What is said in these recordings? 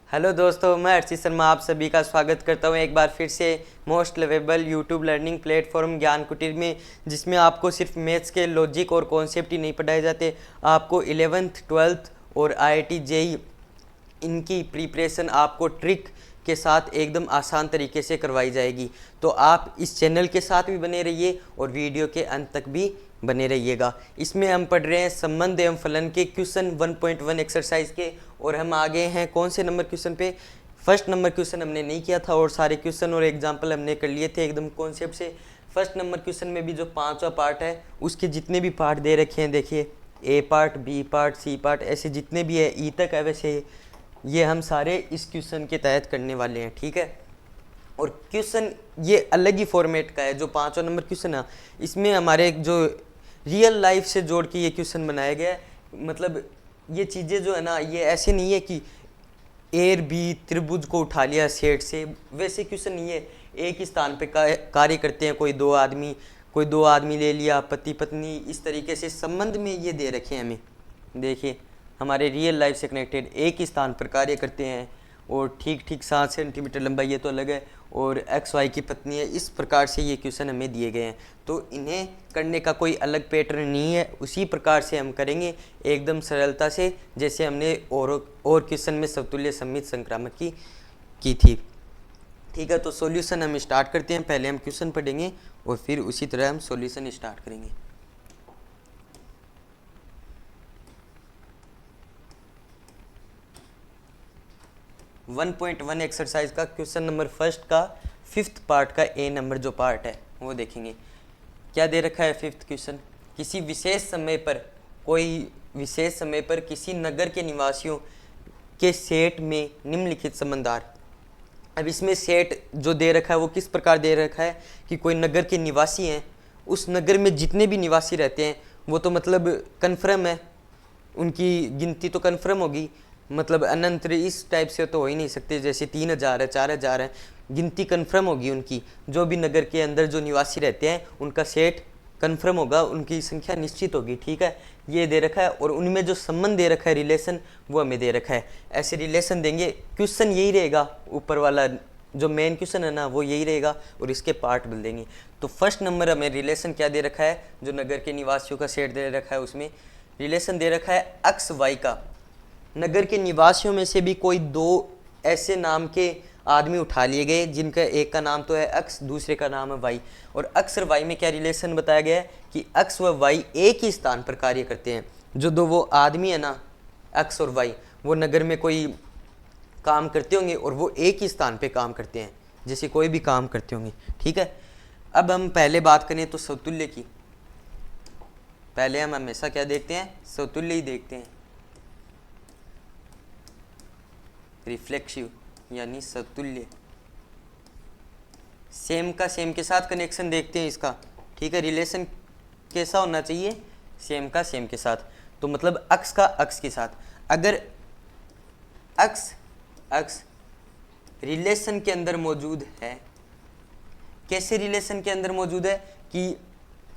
Hello दोस्तों, मैं अर्षित शर्मा आप सभी का स्वागत करता हूं एक बार फिर से most lovable YouTube learning platform ज्ञान कुटीर में, जिसमें आपको सिर्फ मैथ्स के लॉजिक और कॉन्सेप्ट ही नहीं पढ़ाए जाते। आपको 11th 12th और IIT JEE इनकी प्रिपरेशन आपको ट्रिक के साथ एकदम आसान तरीके से करवाई जाएगी। तो आप इस चैनल के साथ भी बने रहिए और वीडियो के अंत तक भी बने रहिएगा। इसमें हम पढ़ रहे हैं संबंध एवं फलन के क्वेश्चन 1.1 एक्सरसाइज के, और हम आ गए हैं कौन से नंबर क्वेश्चन पे। फर्स्ट नंबर क्वेश्चन हमने नहीं किया था और सारे क्वेश्चन और एग्जाम्पल हमने कर लिए थे एकदम कॉन्सेप्ट से। फर्स्ट नंबर क्वेश्चन में भी जो 5वां पार्ट है उसके जितने भी पार्ट दे रखे हैं, देखिए A part, B part, C part, ऐसे जितने भी है E तक है, वैसे ये हम सारे इस क्वेश्चन के तहत करने वाले हैं, ठीक है। और क्वेश्चन ये अलग ही फॉर्मेट का है। जो 5वां नंबर क्वेश्चन है इसमें हमारे जो रियल लाइफ से जोड़ के ये क्वेश्चन बनाया गया है। मतलब ये चीज़ें जो है ना, ये ऐसे नहीं है कि एर बी त्रिभुज को उठा लिया सेट से, वैसे क्वेश्चन नहीं है। एक ही स्थान पे कार्य करते हैं कोई दो आदमी ले लिया, पति पत्नी, इस तरीके से संबंध में ये दे रखे हैं हमें। देखिए हमारे रियल लाइफ से कनेक्टेड एक ही स्थान पर कार्य करते हैं और ठीक 7 सेंटीमीटर लंबाई, ये तो अलग है, और XY की पत्नी है। इस प्रकार से ये क्वेश्चन हमें दिए गए हैं, तो इन्हें करने का कोई अलग पैटर्न नहीं है, उसी प्रकार से हम करेंगे एकदम सरलता से, जैसे हमने और क्वेश्चन में समतुल्य सममित संक्रामक की थी, ठीक है। तो सॉल्यूशन हम स्टार्ट करते हैं। पहले हम क्वेश्चन पढ़ेंगे और फिर उसी तरह हम सॉल्यूशन स्टार्ट करेंगे। 1.1 एक्सरसाइज का क्वेश्चन नंबर फर्स्ट का 5th पार्ट का A नंबर जो पार्ट है वो देखेंगे। क्या दे रखा है 5th क्वेश्चन? किसी विशेष समय पर किसी नगर के निवासियों के सेट में निम्नलिखित संबंधार। अब इसमें सेट जो दे रखा है वो किस प्रकार दे रखा है कि कोई नगर के निवासी हैं, उस नगर में जितने भी निवासी रहते हैं वो तो मतलब कन्फर्म है, उनकी गिनती तो कन्फर्म होगी। मतलब अनंत इस टाइप से तो हो ही नहीं सकते, जैसे 3000 है, 4000 है, गिनती कन्फर्म होगी उनकी। जो भी नगर के अंदर जो निवासी रहते हैं उनका सेट कन्फर्म होगा, उनकी संख्या निश्चित होगी, ठीक है। ये दे रखा है और उनमें जो संबंध दे रखा है, रिलेशन, वो हमें दे रखा है। ऐसे रिलेशन देंगे, क्वेश्चन यही रहेगा, ऊपर वाला जो मेन क्वेश्चन है ना वो यही रहेगा और इसके पार्ट बदल देंगे। तो फर्स्ट नंबर हमें रिलेशन क्या दे रखा है, जो नगर के निवासियों का सेट दे रखा है उसमें रिलेशन दे रखा है XY का। नगर के निवासियों में से भी कोई दो ऐसे नाम के आदमी उठा लिए गए जिनका एक का नाम तो है X, दूसरे का नाम है Y, और X और Y में क्या रिलेशन बताया गया है कि X व Y एक ही स्थान पर कार्य करते हैं। जो दो वो आदमी है ना, X और Y, वो नगर में कोई काम करते होंगे और वो एक ही स्थान पे काम करते हैं, जैसे कोई भी काम करते होंगे, ठीक है। अब हम पहले बात करें तो समतुल्य की। पहले हम हमेशा क्या देखते हैं, समतुल्य ही देखते हैं, रिफ्लेक्सिव यानी समतुल्य। सेम का सेम के साथ कनेक्शन देखते हैं इसका, ठीक है। रिलेशन कैसा होना चाहिए, सेम का सेम के साथ, तो मतलब अक्स का अक्स के साथ। अगर अक्स अक्स रिलेशन के अंदर मौजूद है, कैसे रिलेशन के अंदर मौजूद है कि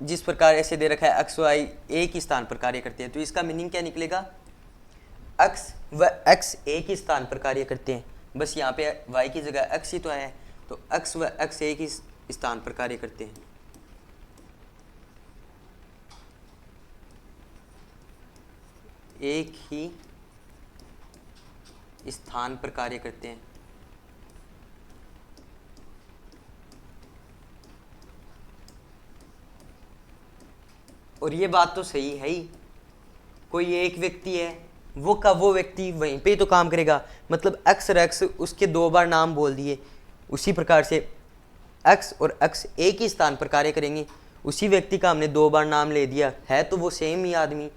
जिस प्रकार ऐसे दे रखा है XY एक ही स्थान पर कार्य करते हैं, तो इसका मीनिंग क्या निकलेगा, X व X एक ही स्थान पर कार्य करते हैं। बस यहाँ पे Y की जगह X ही तो आया है, तो X व X एक ही स्थान पर कार्य करते हैं। एक ही स्थान पर कार्य करते हैं। और ये बात तो सही है ही, कोई एक व्यक्ति है, वो व्यक्ति वहीं पे ही तो काम करेगा। मतलब X और X उसके 2 बार नाम बोल दिए, उसी प्रकार से X और X एक ही स्थान पर कार्य करेंगे। उसी व्यक्ति का हमने 2 बार नाम ले दिया है, तो वो सेम ही आदमी,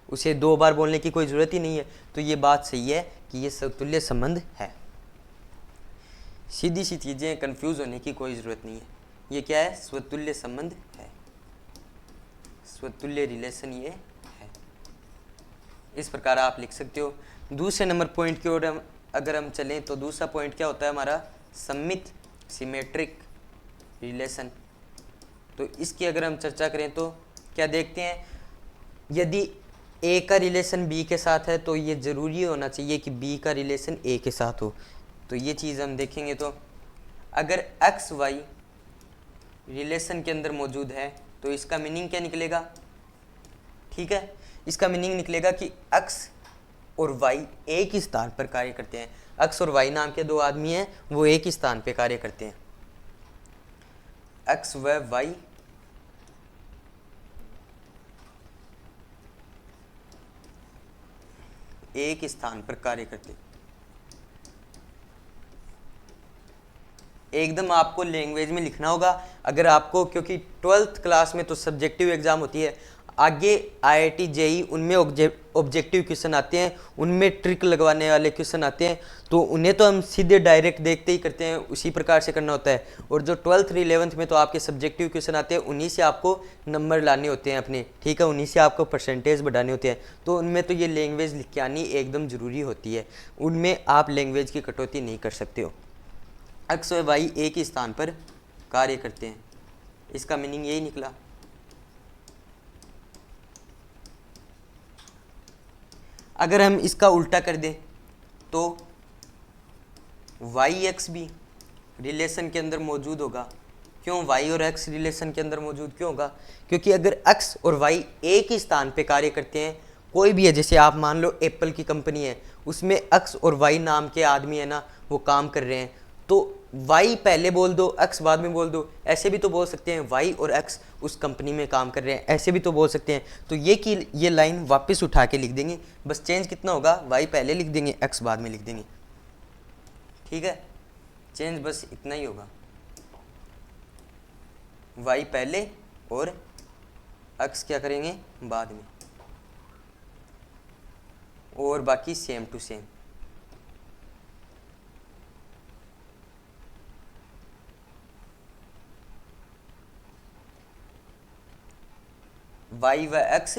उसे 2 बार बोलने की कोई ज़रूरत ही नहीं है। तो ये बात सही है कि ये समतुल्य संबंध है। सीधी सी चीज़ें, कंफ्यूज होने की कोई ज़रूरत नहीं है। ये क्या है, स्वतुल्य संबंध है, स्वतुल्य रिलेशन ये है। इस प्रकार आप लिख सकते हो। दूसरे नंबर पॉइंट की ओर अगर हम चलें तो दूसरा पॉइंट क्या होता है हमारा, सममित सिमेट्रिक रिलेशन। तो इसकी अगर हम चर्चा करें तो क्या देखते हैं, यदि ए का रिलेशन बी के साथ है तो ये ज़रूरी होना चाहिए कि बी का रिलेशन ए के साथ हो। तो ये चीज़ हम देखेंगे। तो अगर एक्स वाई रिलेशन के अंदर मौजूद है तो इसका मीनिंग क्या निकलेगा? ठीक है, इसका मीनिंग निकलेगा कि एक्स और वाई एक ही स्थान पर कार्य करते हैं। एक्स और वाई नाम के दो आदमी हैं, वो एक ही स्थान पर कार्य करते हैं। एक्स व वाई एक स्थान पर कार्य करते। एकदम आपको लैंग्वेज में लिखना होगा। अगर आपको, क्योंकि 12th क्लास में तो सब्जेक्टिव एग्जाम होती है, आगे आईआईटी जेई उनमें ऑब्जेक्टिव क्वेश्चन आते हैं, उनमें ट्रिक लगवाने वाले क्वेश्चन आते हैं, तो उन्हें तो हम सीधे डायरेक्ट देखते ही करते हैं, उसी प्रकार से करना होता है। और जो 12th 11th में तो आपके सब्जेक्टिव क्वेश्चन आते हैं, उन्हीं से आपको नंबर लाने होते हैं अपने, ठीक है, उन्हीं से आपको परसेंटेज बढ़ाने होते हैं। तो उनमें तो ये लैंग्वेज लिख के आनी एकदम ज़रूरी होती है, उनमें आप लैंग्वेज की कटौती नहीं कर सकते हो। एक्स और वाई एक ही स्थान पर कार्य करते हैं, इसका मीनिंग यही निकला। अगर हम इसका उल्टा कर दें तो वाई एक्स भी रिलेशन के अंदर मौजूद होगा। क्यों वाई और एक्स रिलेशन के अंदर मौजूद क्यों होगा? क्योंकि अगर एक्स और वाई एक ही स्थान पे कार्य करते हैं, कोई भी है, जैसे आप मान लो एप्पल की कंपनी है, उसमें एक्स और वाई नाम के आदमी है ना, वो काम कर रहे हैं, तो वाई पहले बोल दो, एक्स बाद में बोल दो, ऐसे भी तो बोल सकते हैं। वाई और एक्स उस कंपनी में काम कर रहे हैं, ऐसे भी तो बोल सकते हैं। तो ये लाइन वापस उठा के लिख देंगे, बस चेंज कितना होगा, वाई पहले लिख देंगे, एक्स बाद में लिख देंगे, ठीक है, चेंज बस इतना ही होगा, वाई पहले और एक्स क्या करेंगे बाद में, और बाकी सेम टू सेम। वाई व एक्स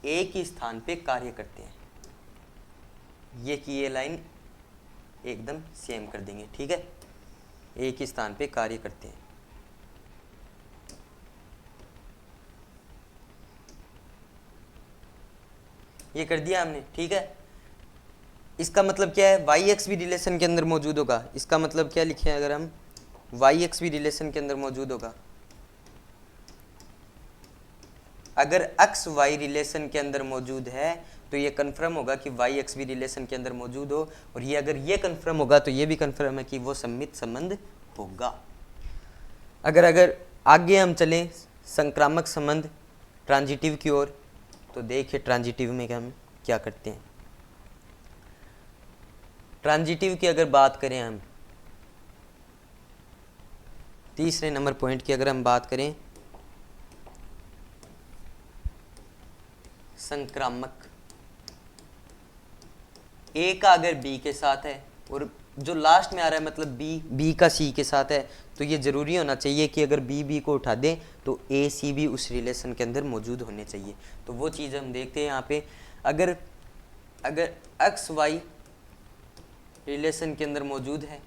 एक ही स्थान पे कार्य करते हैं, ये की ये लाइन एकदम सेम कर देंगे, ठीक है, एक ही स्थान पे कार्य करते हैं। ये कर दिया हमने, ठीक है। इसका मतलब क्या है? वाई एक्स भी रिलेशन के अंदर मौजूद होगा। इसका मतलब क्या लिखे हैं अगर हम, वाई एक्स भी रिलेशन के अंदर मौजूद होगा। अगर एक्स वाई रिलेशन के अंदर मौजूद है तो ये कंफर्म होगा कि वाई एक्स भी रिलेशन के अंदर मौजूद हो, और ये अगर ये कंफर्म होगा तो ये भी कंफर्म है कि वो सममित संबंध होगा। अगर आगे हम चलें संक्रामक संबंध ट्रांजिटिव की ओर, तो देखिए ट्रांजिटिव में हम क्या करते हैं। ट्रांजिटिव की अगर बात करें हम, तीसरे नंबर पॉइंट की अगर हम बात करें, संक्रामक, ए का अगर बी के साथ है और जो लास्ट में आ रहा है मतलब बी का सी के साथ है, तो ये जरूरी होना चाहिए कि अगर बी को उठा दें तो ए सी भी उस रिलेशन के अंदर मौजूद होने चाहिए। तो वो चीज़ हम देखते हैं यहाँ पे। अगर एक्स वाई रिलेशन के अंदर मौजूद है,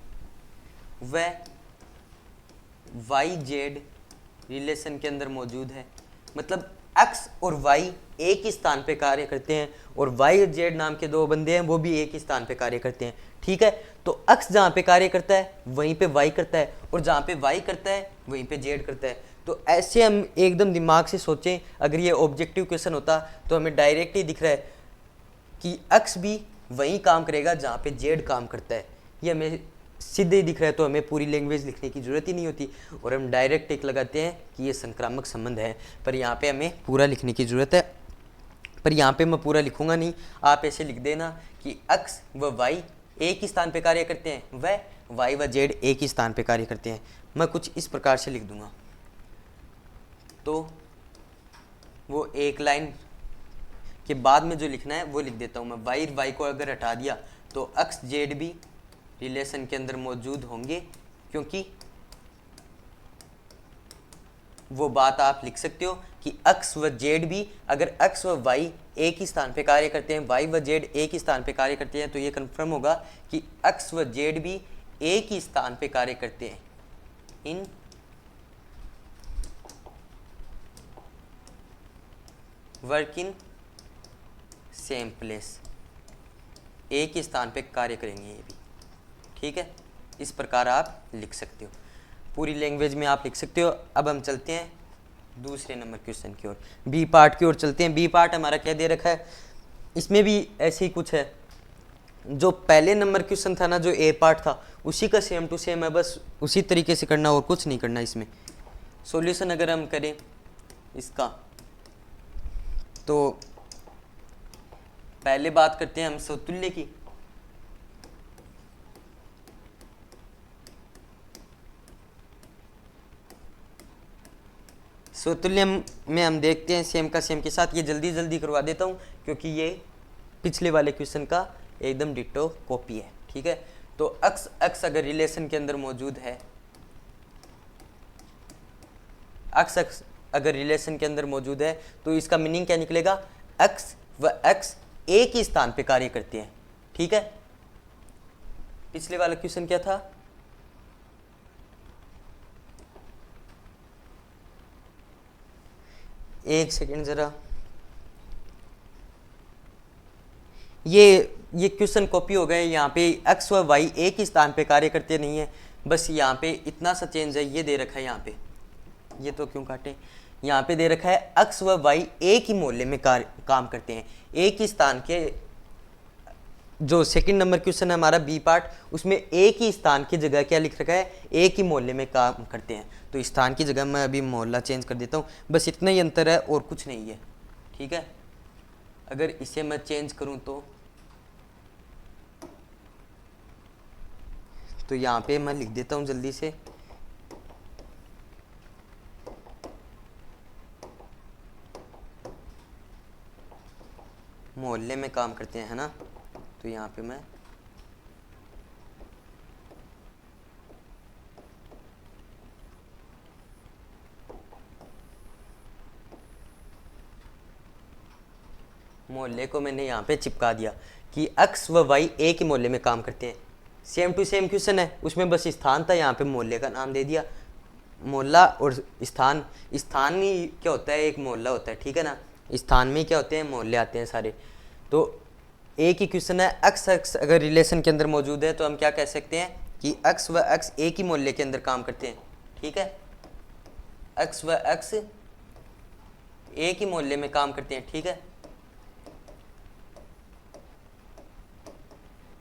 वह वाई जेड रिलेशन के अंदर मौजूद है, मतलब एक्स और वाई एक ही स्थान पे कार्य करते हैं, और वाई और जेड नाम के दो बंदे हैं, वो भी एक ही स्थान पे कार्य करते हैं, ठीक है। तो एक्स जहाँ पे कार्य करता है वहीं पे वाई करता है, और जहाँ पे वाई करता है वहीं पे जेड करता है। तो ऐसे हम एकदम दिमाग से सोचें, अगर ये ऑब्जेक्टिव क्वेश्चन होता तो हमें डायरेक्ट ही दिख रहा है कि एक्स भी वहीं काम करेगा जहाँ पे जेड काम करता है, ये हमें सीधे दिख रहा है, तो हमें पूरी लैंग्वेज लिखने की जरूरत ही नहीं होती, और हम डायरेक्ट टिक लगाते हैं कि ये संक्रामक संबंध है। पर यहाँ पे हमें पूरा लिखने की जरूरत है, पर यहाँ पे मैं पूरा लिखूंगा नहीं, आप ऐसे लिख देना कि एक्स व वाई एक ही स्थान पे कार्य करते हैं, वह वाई व जेड एक ही स्थान पे कार्य करते हैं। मैं कुछ इस प्रकार से लिख दूंगा, तो वो एक लाइन के बाद में जो लिखना है वो लिख देता हूँ मैं। वाई को अगर हटा दिया तो एक्स जेड भी रिलेशन के अंदर मौजूद होंगे, क्योंकि वो बात आप लिख सकते हो कि एक्स व जेड भी, अगर एक्स व वाई एक ही स्थान पे कार्य करते हैं, वाई व जेड एक ही स्थान पे कार्य करते हैं, तो ये कंफर्म होगा कि एक्स व जेड भी एक ही स्थान पे कार्य करते हैं in work in same place, एक ही स्थान पे कार्य करेंगे ये भी। ठीक है, इस प्रकार आप लिख सकते हो, पूरी लैंग्वेज में आप लिख सकते हो। अब हम चलते हैं दूसरे नंबर क्वेश्चन की ओर, बी पार्ट की ओर चलते हैं। बी पार्ट हमारा क्या दे रखा है, इसमें भी ऐसे ही कुछ है। जो पहले नंबर क्वेश्चन था ना, जो ए पार्ट था, उसी का सेम टू सेम है, बस उसी तरीके से करना और कुछ नहीं करना इसमें। सॉल्यूशन अगर हम करें इसका, तो पहले बात करते हैं हम समतुल्य की। समतुल्य में हम देखते हैं सेम का सेम के साथ, ये जल्दी जल्दी करवा देता हूँ क्योंकि ये पिछले वाले क्वेश्चन का एकदम डिट्टो कॉपी है। ठीक है, तो अक्स अक्स अगर रिलेशन के अंदर मौजूद है, अक्स अक्स अगर रिलेशन के अंदर मौजूद है, तो इसका मीनिंग क्या निकलेगा, अक्स व अक्स एक ही स्थान पे कार्य करते हैं। ठीक है, पिछले वाला क्वेश्चन क्या था, एक सेकेंड जरा, ये क्वेश्चन कॉपी हो गए। यहाँ पे एक्स व वाई एक ही स्थान पे कार्य करते नहीं है, बस यहाँ पे इतना सा चेंज है, ये दे रखा है यहाँ पे, ये तो क्यों काटे, यहाँ पे दे रखा है एक्स व वाई एक ही मोहल्ले में काम करते हैं, एक ही स्थान के। जो सेकंड नंबर क्वेश्चन है हमारा बी पार्ट, उसमें एक ही स्थान की जगह क्या लिख रखा है, एक ही मोहल्ले में काम करते हैं। तो स्थान की जगह मैं अभी मोहल्ला चेंज कर देता हूँ, बस इतना ही अंतर है और कुछ नहीं है। ठीक है, अगर इसे मैं चेंज करूँ तो यहाँ पे मैं लिख देता हूँ जल्दी से, मोहल्ले में काम करते हैं, है ना। तो यहाँ पे मैं मोहल्ले को मैंने यहाँ पे चिपका दिया कि एक्स व वाई एक ही मोहल्ले में काम करते हैं। सेम टू सेम क्वेश्चन है, उसमें बस स्थान था, यहाँ पे मोहल्ले का नाम दे दिया। मोहल्ला और स्थान, स्थान ही क्या होता है, एक मोहल्ला होता है। ठीक है ना, स्थान में क्या होते हैं, मोहल्ले आते हैं सारे। तो एक ही क्वेश्चन है, एक्स एक्स अगर रिलेशन के अंदर मौजूद है तो हम क्या कह सकते हैं कि एक्स व एक्स एक ही मोहल्ले के अंदर काम करते हैं। ठीक है, एक्स व एक्स एक ही मोहल्ले में काम करते हैं। ठीक है,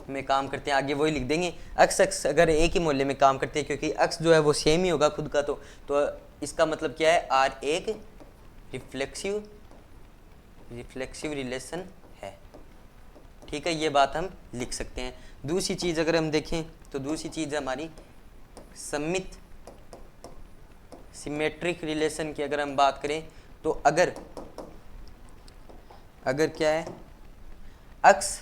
में काम करते हैं, आगे वही लिख देंगे, एक्स एक्स अगर एक ही मोहल्ले में काम करते हैं, क्योंकि एक्स जो है वो सेम ही होगा खुद का। तो इसका मतलब क्या है, आर एक रिफ्लेक्सिव रिलेशन है। ठीक है, ये बात हम लिख सकते हैं। दूसरी चीज़ अगर हम देखें तो दूसरी चीज़ हमारी सममित सिमेट्रिक रिलेशन की अगर हम बात करें, तो अगर क्या है, एक्स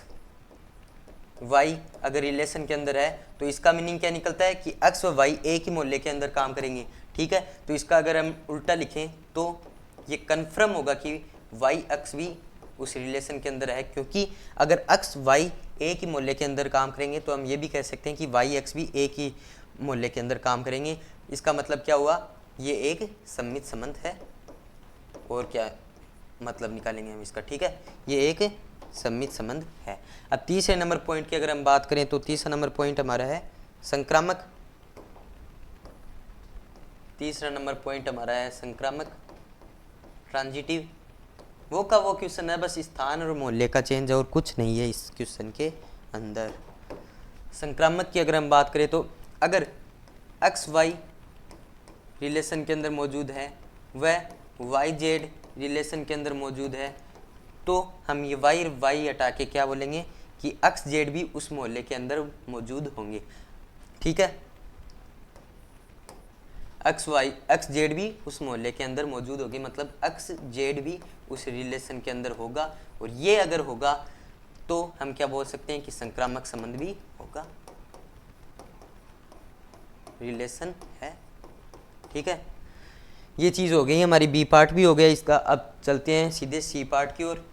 वाई अगर रिलेशन के अंदर है, तो इसका मीनिंग क्या निकलता है कि एक्स व वाई एक ही मोहल्ले के अंदर काम करेंगे। ठीक है, तो इसका अगर हम उल्टा लिखें तो ये कन्फर्म होगा कि वाई एक्स भी उस रिलेशन के अंदर है, क्योंकि अगर एक्स वाई एक ही मोहल्ले के अंदर काम करेंगे तो हम ये भी कह सकते हैं कि वाई एक्स भी एक ही मोहल्ले के अंदर काम करेंगे। इसका मतलब क्या हुआ, ये एक सममित संबंध है। और क्या मतलब निकालेंगे हम इसका, ठीक है, ये एक सममित संबंध है। अब तीसरे नंबर पॉइंट की अगर हम बात करें तो तीसरा नंबर पॉइंट हमारा है संक्रामक। तीसरा नंबर पॉइंट हमारा है संक्रामक, ट्रांजिटिव। वो का वो क्वेश्चन है, बस स्थान और मोहल्ले का चेंज और कुछ नहीं है इस क्वेश्चन के अंदर। संक्रामक की अगर हम बात करें तो अगर एक्स वाई रिलेशन के अंदर मौजूद है, वह वाई जेड रिलेशन के अंदर मौजूद है, तो हम ये वाई हटा के क्या बोलेंगे कि एक्स जेड भी उस मोहल्ले के अंदर मौजूद होंगे। ठीक है, एक्स जेड भी उस मोहल्ले के अंदर मौजूद होगी, मतलब एक्स जेड भी उस रिलेशन के अंदर होगा। और ये अगर होगा तो हम क्या बोल सकते हैं कि संक्रामक संबंध भी होगा, रिलेशन है। ठीक है, ये चीज़ हो गई हमारी, बी पार्ट भी हो गया इसका। अब चलते हैं सीधे सी पार्ट की ओर।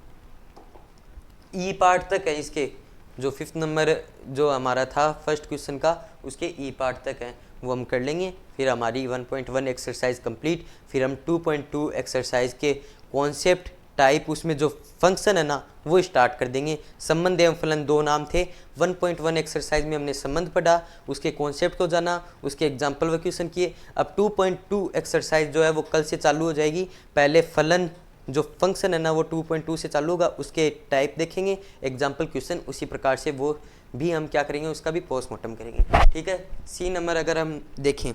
ई पार्ट तक है इसके, जो 5th नंबर जो हमारा था फर्स्ट क्वेश्चन का, उसके ई पार्ट तक है, वो हम कर लेंगे। फिर हमारी 1.1 एक्सरसाइज कंप्लीट, फिर हम 2.2 एक्सरसाइज के कॉन्सेप्ट टाइप उसमें जो फंक्शन है ना वो स्टार्ट कर देंगे। संबंध एवं फलन दो नाम थे। 1.1 एक्सरसाइज में हमने संबंध पढ़ा, उसके कॉन्सेप्ट को जाना, उसके एग्जाम्पल व क्वेश्चन किए। अब 2.2 एक्सरसाइज जो है वो कल से चालू हो जाएगी। पहले फलन जो फंक्शन है ना वो 2.2 से चालू होगा, उसके टाइप देखेंगे, एग्जाम्पल क्वेश्चन उसी प्रकार से वो भी हम क्या करेंगे, उसका भी पोस्टमार्टम करेंगे। ठीक है। सी नंबर अगर हम देखें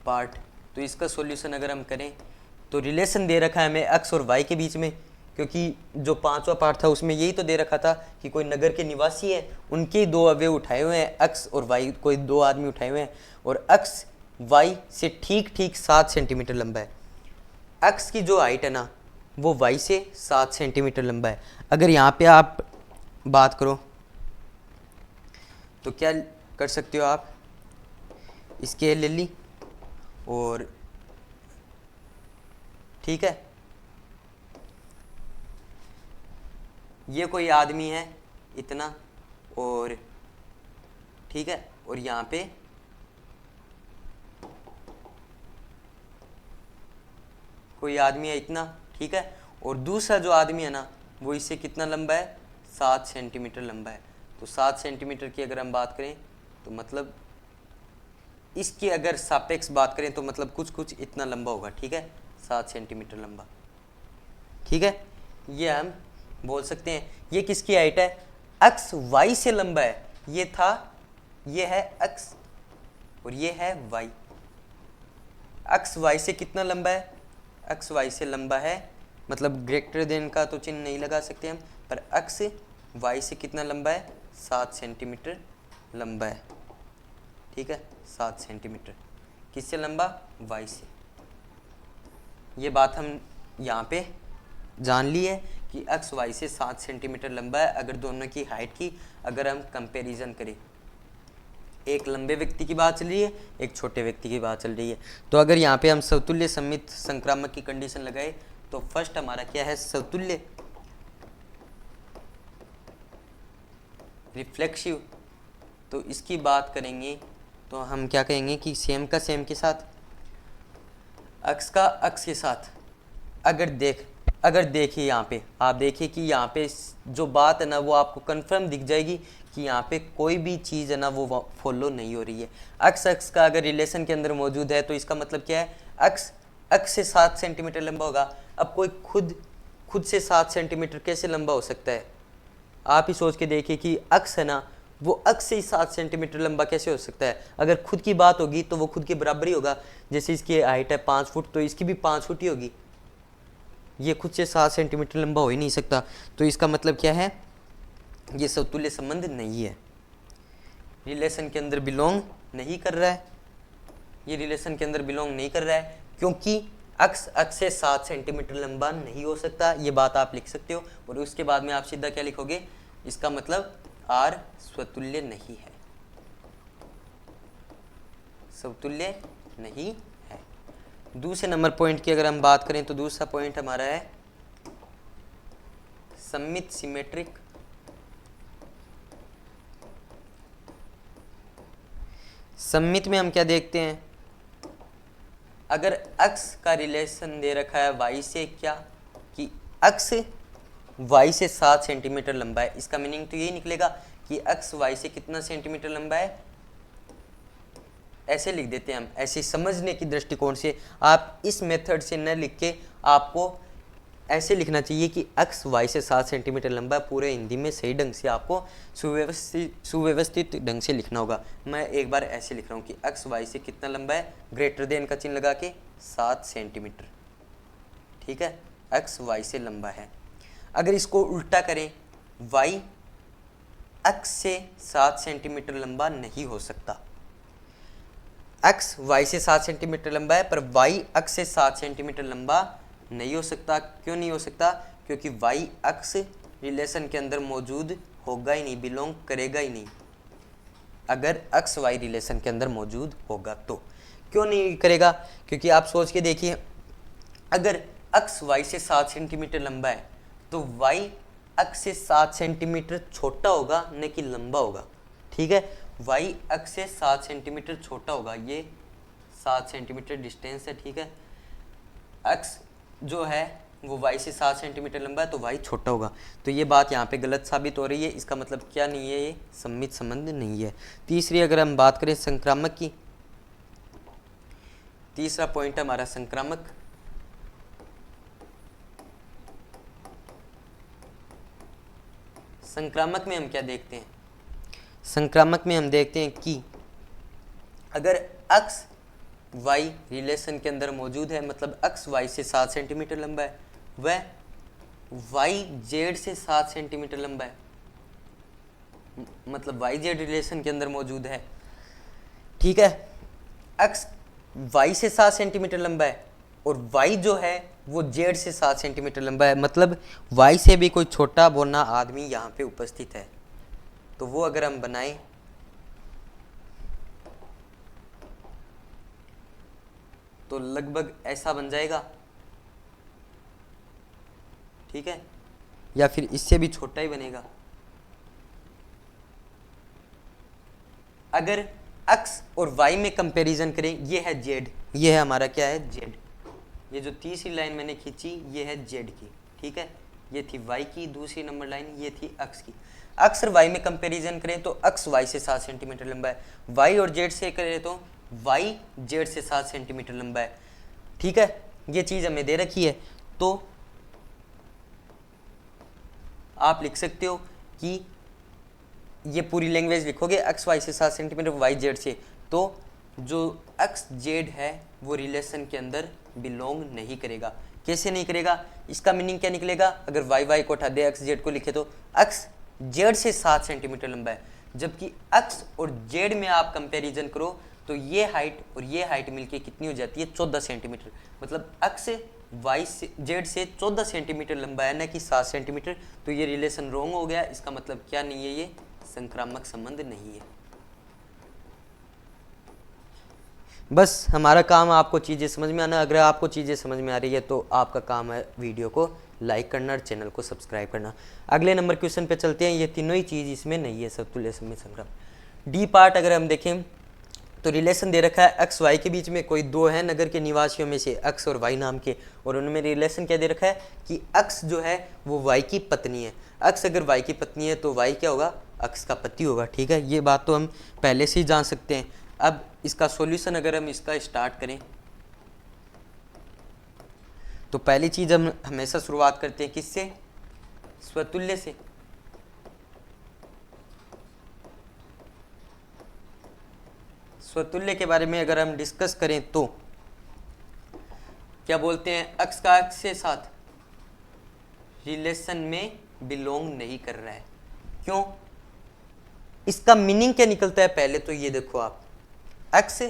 पार्ट, तो इसका सॉल्यूशन अगर हम करें तो रिलेशन दे रखा है हमें एक्स और वाई के बीच में, क्योंकि जो पांचवा पार्ट था उसमें यही तो दे रखा था कि कोई नगर के निवासी है, उनके दो अवयव उठाए हुए हैं एक्स और वाई, कोई दो आदमी उठाए हुए हैं और एक्स वाई से ठीक ठीक 7 सेंटीमीटर लंबा है। एक्स की जो हाइट है ना वो वाई से 7 सेंटीमीटर लंबा है। अगर यहाँ पे आप बात करो तो क्या कर सकते हो आप, स्केल ले ली और ठीक है, ये कोई आदमी है इतना और ठीक है, और यहाँ पे कोई आदमी है इतना, ठीक है, और दूसरा जो आदमी है ना वो इससे कितना लंबा है, 7 सेंटीमीटर लंबा है। तो 7 सेंटीमीटर की अगर हम बात करें तो मतलब इसकी अगर सापेक्ष बात करें तो मतलब कुछ कुछ इतना लंबा होगा। ठीक है, 7 सेंटीमीटर लंबा। ठीक है, ये हम बोल सकते हैं। ये किसकी हाइट है, एक्स वाई से लंबा है। ये था, ये है एक्स और ये है वाई। एक्स वाई से कितना लंबा है, एक्स वाई से लंबा है, मतलब ग्रेटर देन का तो चिन्ह नहीं लगा सकते हम, पर एक्स वाई से कितना लंबा है, 7 सेंटीमीटर लंबा है। ठीक है, 7 सेंटीमीटर किससे लंबा, वाई से। ये बात हम यहाँ पे जान ली है कि एक्स वाई से 7 सेंटीमीटर लंबा है। अगर दोनों की हाइट की अगर हम कंपैरिजन करें, एक लंबे व्यक्ति की बात चल रही है, एक छोटे व्यक्ति की बात चल रही है, तो अगर यहाँ पे हम समतुल्य सममित संक्रामक की कंडीशन लगाए तो फर्स्ट हमारा क्या है, समतुल्य रिफ्लेक्सिव। तो इसकी बात करेंगे तो हम क्या कहेंगे कि सेम का सेम के साथ, अक्स का अक्स के साथ। अगर देखिए यहाँ पे आप देखिए कि यहाँ पे जो बात है ना वो आपको कंफर्म दिख जाएगी कि यहाँ पे कोई भी चीज़ है ना वो फॉलो नहीं हो रही है। अक्स का अगर रिलेशन के अंदर मौजूद है तो इसका मतलब क्या है, अक्स से 7 सेंटीमीटर लंबा होगा। अब कोई खुद से 7 सेंटीमीटर कैसे लंबा हो सकता है, आप ही सोच के देखिए कि अक्स है ना वो अक्स से ही 7 सेंटीमीटर लंबा कैसे हो सकता है। अगर खुद की बात होगी तो वो खुद के बराबर ही होगा। जैसे इसकी हाइट है 5 फुट तो इसकी भी 5 फुट ही होगी। ये खुद से 7 सेंटीमीटर लंबा हो ही नहीं सकता। तो इसका मतलब क्या है, ये समतुल्य संबंध नहीं है, रिलेशन के अंदर बिलोंग नहीं कर रहा है। ये रिलेशन के अंदर बिलोंग नहीं कर रहा है क्योंकि अक्स से 7 सेंटीमीटर लंबा नहीं हो सकता। ये बात आप लिख सकते हो और उसके बाद में आप सीधा क्या लिखोगे, इसका मतलब आर स्वतुल्य नहीं है, समतुल्य नहीं है। दूसरे नंबर पॉइंट की अगर हम बात करें तो दूसरा पॉइंट हमारा है सममित सिमेट्रिक। सममित में हम क्या देखते हैं, अगर अक्स का रिलेशन दे रखा है वाई से, क्या कि अक्स वाई से 7 सेंटीमीटर लंबा है, इसका मीनिंग तो यही निकलेगा कि अक्स वाई से कितना सेंटीमीटर लंबा है। ऐसे लिख देते हैं हम, ऐसे समझने की दृष्टिकोण से। आप इस मेथड से न लिख के आपको ऐसे लिखना चाहिए कि अक्स वाई से 7 सेंटीमीटर लंबा है। पूरे हिंदी में सही ढंग से आपको सुव्यवस्थित ढंग से लिखना होगा। मैं एक बार ऐसे लिख रहा हूँ कि अक्स वाई से कितना लंबा है, ग्रेटर देन का चिन्ह लगा के 7 सेंटीमीटर। ठीक है, अक्स वाई से लंबा है। अगर इसको उल्टा करें, वाई अक्स से 7 सेंटीमीटर लंबा नहीं हो सकता। अक्स वाई से 7 सेंटीमीटर लंबा है पर वाई अक्स से 7 सेंटीमीटर लंबा नहीं हो सकता। क्यों नहीं हो सकता, क्योंकि वाई अक्स रिलेशन के अंदर मौजूद होगा ही नहीं, बिलोंग करेगा ही नहीं। अगर अक्स वाई रिलेशन के अंदर मौजूद होगा तो क्यों नहीं करेगा, क्योंकि आप सोच के देखिए, अगर अक्स वाई से 7 सेंटीमीटर लंबा है तो वाई अक्स से 7 सेंटीमीटर छोटा होगा न कि लंबा होगा। ठीक है, वाई अक्स से 7 सेंटीमीटर छोटा होगा, ये 7 सेंटीमीटर डिस्टेंस है। ठीक है, अक्स जो है वो y से 7 सेंटीमीटर लंबा है तो y छोटा होगा। तो ये बात यहाँ पे गलत साबित हो रही है, इसका मतलब क्या नहीं है, ये सममित संबंध नहीं है। तीसरी अगर हम बात करें संक्रामक की, तीसरा पॉइंट है हमारा संक्रामक। संक्रामक में हम क्या देखते हैं, संक्रामक में हम देखते हैं कि अगर अक्स y रिलेशन के अंदर मौजूद है, मतलब अक्स y से 7 सेंटीमीटर लंबा है, वह y z से 7 सेंटीमीटर लंबा है, मतलब y z रिलेशन के अंदर मौजूद है, ठीक है। अक्स y से 7 सेंटीमीटर लंबा है और y जो है वो z से 7 सेंटीमीटर लंबा है, मतलब y से भी कोई छोटा बोना आदमी यहाँ पे उपस्थित है। तो वो अगर हम बनाएं तो लगभग ऐसा बन जाएगा, ठीक है, या फिर इससे भी छोटा ही बनेगा। अगर x और y में कंपैरिजन करें, ये है z, ये है हमारा क्या है z, ये जो तीसरी लाइन मैंने खींची ये है z की, ठीक है, ये थी y की दूसरी नंबर लाइन, ये थी x की। x और y में कंपैरिजन करें तो x y से 7 सेंटीमीटर लंबा है, y और z से करें तो y z से 7 सेंटीमीटर लंबा है, ठीक है। ये चीज़ हमें दे रखी है, तो आप लिख सकते हो कि ये पूरी लैंग्वेज लिखोगे x y से 7 सेंटीमीटर, y z से, तो जो x z है वो रिलेशन के अंदर बिलोंग नहीं करेगा। कैसे नहीं करेगा, इसका मीनिंग क्या निकलेगा, अगर y को हटा दे x z को लिखे तो x z से 7 सेंटीमीटर लंबा है, जबकि x और z में आप कंपैरिजन करो तो ये हाइट और ये हाइट मिलके कितनी हो जाती है 14 सेंटीमीटर, मतलब x y से z से 14 सेंटीमीटर लंबा है, ना कि 7 सेंटीमीटर। तो ये रिलेशन रॉन्ग हो गया, इसका मतलब क्या नहीं है, ये संक्रामक संबंध नहीं है। बस हमारा काम आपको चीज़ें समझ में आना, अगर आपको चीज़ें समझ में आ रही है तो आपका काम है वीडियो को लाइक करना और चैनल को सब्सक्राइब करना। अगले नंबर क्वेश्चन पे चलते हैं, ये तीनों ही चीज़ इसमें नहीं है समतुल्य संबंध संक्रामक। डी पार्ट अगर हम देखें तो रिलेशन दे रखा है x y के बीच में, कोई दो है नगर के निवासियों में से x और y नाम के, और उनमें रिलेशन क्या दे रखा है कि x जो है वो y की पत्नी है। x अगर y की पत्नी है तो y क्या होगा, x का पति होगा, ठीक है। ये बात तो हम पहले से ही जान सकते हैं। अब इसका सॉल्यूशन अगर हम इसका स्टार्ट करें तो पहली चीज़ हम हमेशा शुरुआत करते हैं किससे, स्वतुल्य से। स्वतुल्य के बारे में अगर हम डिस्कस करें तो क्या बोलते हैं, x का x के साथ रिलेशन में बिलोंग नहीं कर रहा है। क्यों, इसका मीनिंग क्या निकलता है, पहले तो ये देखो आप, x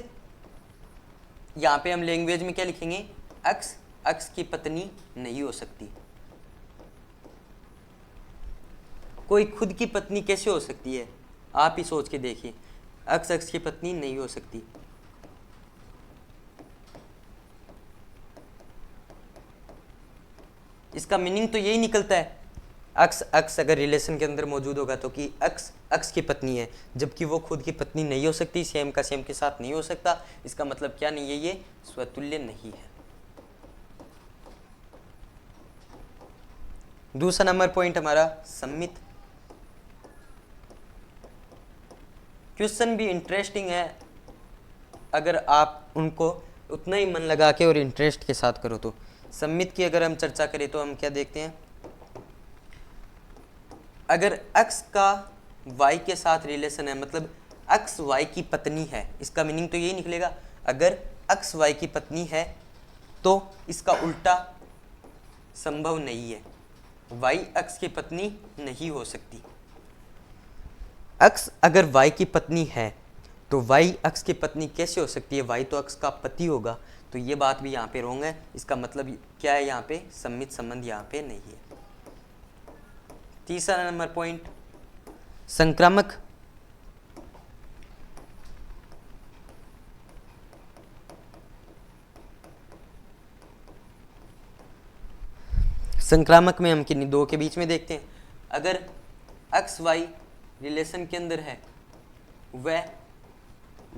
यहां पे हम लैंग्वेज में क्या लिखेंगे, x की पत्नी नहीं हो सकती। कोई खुद की पत्नी कैसे हो सकती है, आप ही सोच के देखिए, x की पत्नी नहीं हो सकती। इसका मीनिंग तो यही निकलता है, x अगर रिलेशन के अंदर मौजूद होगा तो कि x की पत्नी है, जबकि वो खुद की पत्नी नहीं हो सकती, सेम का सेम के साथ नहीं हो सकता। इसका मतलब क्या नहीं है, ये स्वतुल्य नहीं है। दूसरा नंबर पॉइंट हमारा सम्मित। क्वेश्चन भी इंटरेस्टिंग है अगर आप उनको उतना ही मन लगा के और इंटरेस्ट के साथ करो तो। सम्मित की अगर हम चर्चा करें तो हम क्या देखते हैं, अगर x का y के साथ रिलेशन है, मतलब x y की पत्नी है, इसका मीनिंग तो यही निकलेगा, अगर x y की पत्नी है तो इसका उल्टा संभव नहीं है, y x की पत्नी नहीं हो सकती। x अगर y की पत्नी है तो y x की पत्नी कैसे हो सकती है, y तो x का पति होगा। तो ये बात भी यहाँ पे रॉन्ग है, इसका मतलब क्या है, यहाँ पे सम्मित संबंध यहाँ पे नहीं है। तीसरा नंबर पॉइंट संक्रामक। संक्रामक में हम किन्हीं दो के बीच में देखते हैं, अगर x y रिलेशन के अंदर है, वह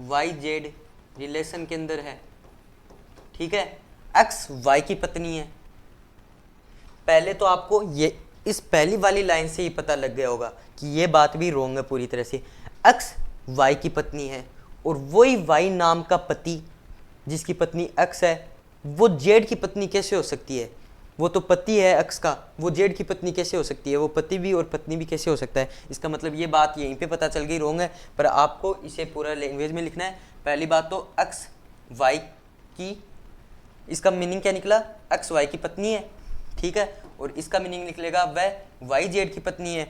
y z रिलेशन के अंदर है, ठीक है। x y की पत्नी है पहले तो आपको ये इस पहली वाली लाइन से ही पता लग गया होगा कि ये बात भी रोंग है पूरी तरह से। अक्स वाई की पत्नी है और वही वाई नाम का पति जिसकी पत्नी अक्स है वो जेड की पत्नी कैसे हो सकती है? वो तो पति है अक्स का, वो जेड की पत्नी कैसे हो सकती है? वो पति भी और पत्नी भी कैसे हो सकता है? इसका मतलब ये बात यहीं पे पता चल गई रोंग है, पर आपको इसे पूरा लैंग्वेज में लिखना है। पहली बात तो अक्स वाई की, इसका मीनिंग क्या निकला? अक्स वाई की पत्नी है, ठीक है। और इसका मीनिंग निकलेगा वह वाई जेड की पत्नी है।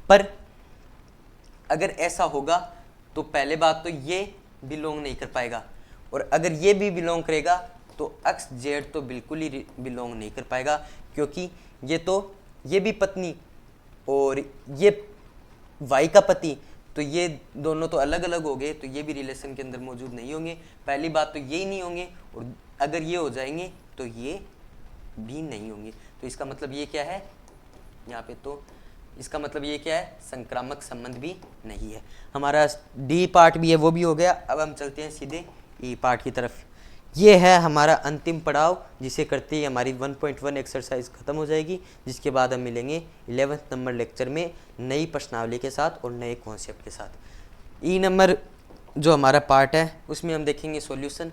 पर अगर ऐसा होगा तो पहले बात तो ये बिलोंग नहीं कर पाएगा, और अगर ये भी बिलोंग करेगा तो अक्स जेड तो बिल्कुल ही बिलोंग नहीं कर पाएगा, क्योंकि ये भी पत्नी और ये वाई का पति, तो ये दोनों तो अलग अलग हो गए, तो ये भी रिलेशन के अंदर मौजूद नहीं होंगे। पहली बात तो ये ही नहीं होंगे, और अगर ये हो जाएंगे तो ये भी नहीं होंगे। तो इसका मतलब ये क्या है यहाँ पे? तो इसका मतलब ये क्या है? संक्रामक संबंध भी नहीं है। हमारा डी पार्ट भी है वो भी हो गया। अब हम चलते हैं सीधे ई पार्ट की तरफ। ये है हमारा अंतिम पड़ाव, जिसे करते ही हमारी 1.1 एक्सरसाइज खत्म हो जाएगी, जिसके बाद हम मिलेंगे 11वें नंबर लेक्चर में नई प्रश्नावली के साथ और नए कॉन्सेप्ट के साथ। ई नंबर जो हमारा पार्ट है उसमें हम देखेंगे सॉल्यूशन।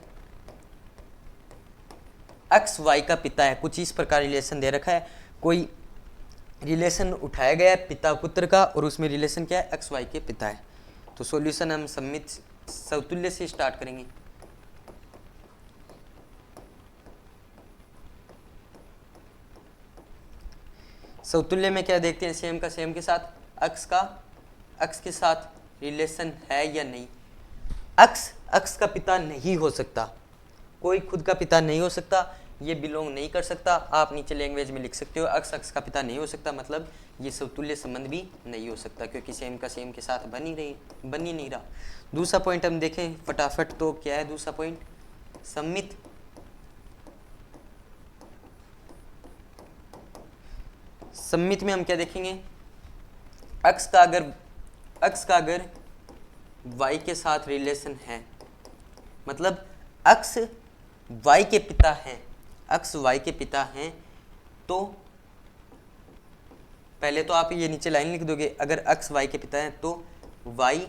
एक्स वाई का पिता है, कुछ इस प्रकार रिलेशन दे रखा है, कोई रिलेशन उठाया गया है पिता पुत्र का, और उसमें रिलेशन क्या है? एक्स वाई के पिता है। तो सॉल्यूशन हम सममित समतुल्य से स्टार्ट करेंगे। समतुल्य में क्या देखते हैं? सेम का सेम के साथ अक्स के साथ रिलेशन है या नहीं। अक्स का पिता नहीं हो सकता, कोई खुद का पिता नहीं हो सकता, ये बिलोंग नहीं कर सकता। आप नीचे लैंग्वेज में लिख सकते हो अक्स का पिता नहीं हो सकता, मतलब ये समतुल्य संबंध भी नहीं हो सकता, क्योंकि सेम का सेम के साथ बन ही नहीं रहा। दूसरा पॉइंट हम देखें फटाफट, तो क्या है दूसरा पॉइंट? सम्मित सम्मित में हम क्या देखेंगे? अक्स का अगर वाई के साथ रिलेशन है, मतलब अक्स वाई के पिता हैं, तो पहले तो आप ये नीचे लाइन लिख दोगे, अगर अक्स वाई के पिता हैं तो वाई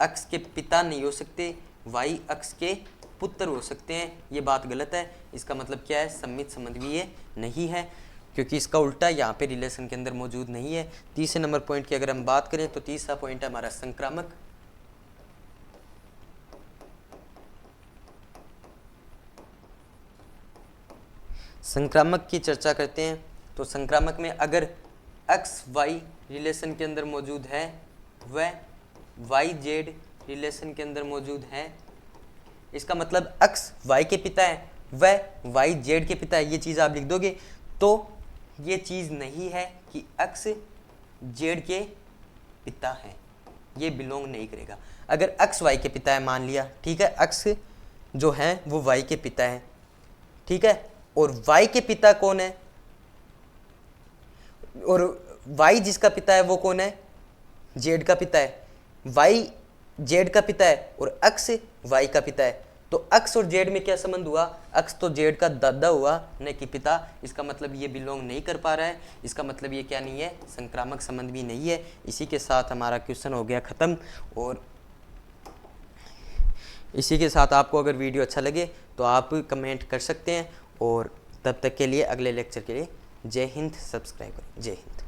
अक्स के पिता नहीं हो सकते, वाई अक्स के पुत्र हो सकते हैं। ये बात गलत है। इसका मतलब क्या है? सम्मित संबंध भी ये नहीं है, क्योंकि इसका उल्टा यहाँ पे रिलेशन के अंदर मौजूद नहीं है। तीसरे नंबर पॉइंट की अगर हम बात करें तो तीसरा पॉइंट है हमारा संक्रामक। संक्रामक की चर्चा करते हैं। तो संक्रामक में अगर एक्स वाई रिलेशन के अंदर मौजूद है, वह वाई जेड रिलेशन के अंदर मौजूद है, इसका मतलब एक्स वाई के पिता है, वह वाई जेड के पिता है, ये चीज़ आप लिख दोगे। तो ये चीज़ नहीं है कि एक्स जेड के पिता है, ये बिलोंग नहीं करेगा। अगर एक्स वाई के पिता है मान लिया, ठीक है, एक्स जो है वो वाई के पिता है, ठीक है, और वाई के पिता कौन है? और वाई जिसका पिता है वो कौन है? जेड का पिता है। वाई जेड का पिता है और एक्स वाई का पिता है। तो एक्स और जेड में क्या संबंध हुआ? एक्स तो जेड का दादा हुआ, न कि पिता। इसका मतलब ये बिलोंग नहीं कर पा रहा है। इसका मतलब ये क्या नहीं है? संक्रामक संबंध भी नहीं है। इसी के साथ हमारा क्वेश्चन हो गया ख़त्म। और इसी के साथ आपको अगर वीडियो अच्छा लगे तो आप कमेंट कर सकते हैं। और तब तक के लिए अगले लेक्चर के लिए जय हिंद, सब्सक्राइब करें। जय हिंद।